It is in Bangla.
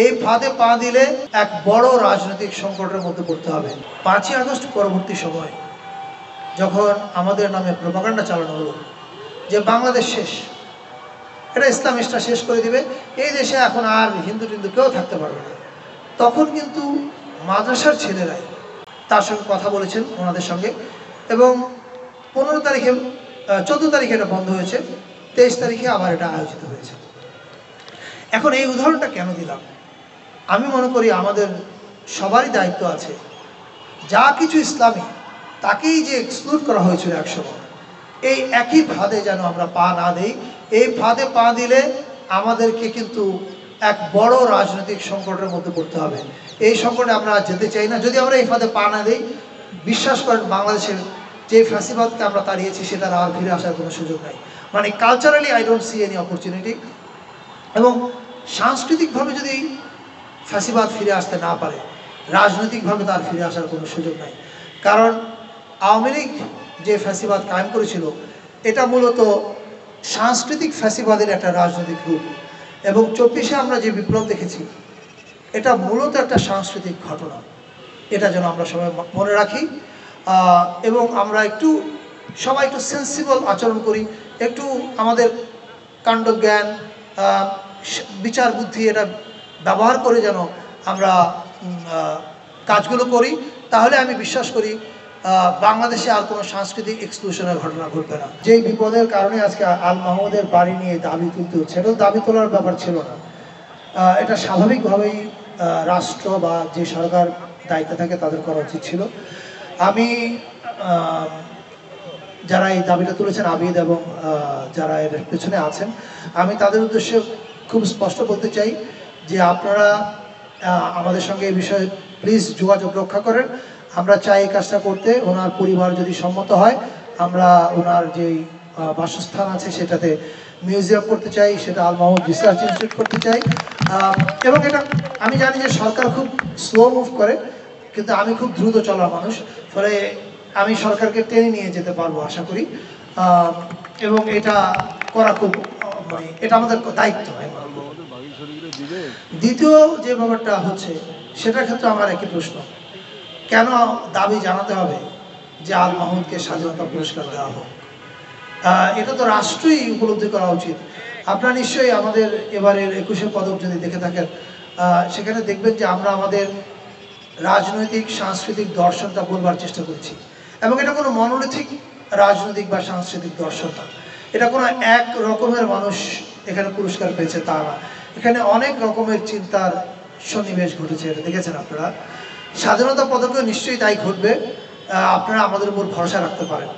এই ফাঁদে পা দিলে এক বড় রাজনৈতিক সংকটের মধ্যে পড়তে হবে। 5ই আগস্ট পরবর্তী সময় যখন আমাদের নামে প্রোপাগান্ডা চালানো হলো যে বাংলাদেশ শেষ, এটা ইসলামিস্টরা শেষ করে দিবে, এই দেশে এখন আর হিন্দু টিন্দু কেউ থাকতে পারবে না, তখন কিন্তু মাদ্রাসার ছেলেরাই তার সঙ্গে কথা বলেছেন ওনাদের সঙ্গে, এবং 14 তারিখে 14 তারিখে এটা বন্ধ হয়েছে, 23 তারিখে আবার এটা আয়োজিত হয়েছে। এখন এই উদাহরণটা কেন দিলাম? আমি মনে করি আমাদের সবারই দায়িত্ব আছে, যা কিছু ইসলামী তাকেই যে এক্সক্লুড করা হয়েছিল একসময়, এই একই ফাঁদে যেন আমরা পা না দিই। এই ফাঁদে পা দিলে আমাদেরকে কিন্তু এক বড় রাজনৈতিক সংকটের মধ্যে পড়তে হবে। এই সংকটে আমরা যেতে চাই না। যদি আমরা এই ফাঁদে পা না দিই, বিশ্বাস করেন বাংলাদেশের যে ফ্যাসিবাদকে আমরা তাড়িয়েছি সেটার আর ফিরে আসার কোনো সুযোগ নাই। মানে culturally I don't see any opportunity, এবং সাংস্কৃতিকভাবে যদি ফ্যাসিবাদ ফিরে আসতে না পারে, রাজনৈতিকভাবে তার ফিরে আসার কোনো সুযোগ নাই। কারণ আওয়ামী লীগ যে ফ্যাসিবাদ কায়েম করেছিল, এটা মূলত সাংস্কৃতিক ফ্যাসিবাদের একটা রাজনৈতিক রূপ, এবং 24-এ আমরা যে বিপ্লব দেখেছি এটা মূলত একটা সাংস্কৃতিক ঘটনা। এটা যেন আমরা সবাই মনে রাখি, এবং আমরা সবাই একটু সেন্সিবল আচরণ করি, একটু আমাদের কাণ্ডজ্ঞান, বিচার বুদ্ধি এটা ব্যবহার করে যেন আমরা কাজগুলো করি। তাহলে আমি বিশ্বাস করি বাংলাদেশে আর কোনো সাংস্কৃতিক এক্সক্লুশনের ঘটনা ঘটবে না। যেই বিপদের কারণে আজকে আল মাহমুদের বাড়ি নিয়ে দাবি তুলতে হচ্ছে, এটা দাবি তোলার ব্যাপার ছিল না। এটা স্বাভাবিকভাবেই রাষ্ট্র বা যে সরকার দায়িত্বে থাকে তাদের করা উচিত ছিল। আমি যারা এই দাবিটা তুলেছেন, আবিদ এবং যারা এর পেছনে আছেন, আমি তাদের উদ্দেশ্যে খুব স্পষ্ট বলতে চাই যে আপনারা আমাদের সঙ্গে এই বিষয়ে প্লিজ যোগাযোগ রক্ষা করেন। আমরা চাই এই কাজটা করতে, ওনার পরিবার যদি সম্মত হয় আমরা ওনার যেই বাসস্থান আছে সেটাতে মিউজিয়াম করতে চাই, সেটা আল মাহমুদ রিসার্চ ইনস্টিটিউট করতে চাই। এবং এটা আমি জানি যে সরকার খুব স্লো মুভ করে, কিন্তু আমি খুব দ্রুত চলার মানুষ, ফলে আমি সরকারকে টেনে নিয়ে যেতে পারবো আশা করি, এবং এটা করা খুব এটা আমাদের দায়িত্ব। দ্বিতীয় যে ব্যাপারটা হচ্ছে সেটার ক্ষেত্রে আমার একই প্রশ্ন, কেন দাবি জানাতে হবে যে আল মাহমুদকে স্বাধীনতা পুরস্কার দেওয়া হোক? এটা তো রাষ্ট্রই উপলব্ধি করা উচিত। আপনারা নিশ্চয়ই আমাদের এবারের 21শে পদক যদি দেখে থাকেন, সেখানে দেখবেন যে আমরা আমাদের রাজনৈতিক সাংস্কৃতিক দর্শনটা বলবার চেষ্টা করছি, এবং এটা কোনো মনোলিথিক রাজনৈতিক বা সাংস্কৃতিক দর্শন না। এটা কোনো এক রকমের মানুষ এখানে পুরস্কার পেয়েছে তা না, এখানে অনেক রকমের চিন্তার সন্নিবেশ ঘটেছে, এটা দেখেছেন আপনারা। স্বাধীনতা পদকেও নিশ্চয়ই তাই ঘটবে, আপনারা আমাদের উপর ভরসা রাখতে পারেন।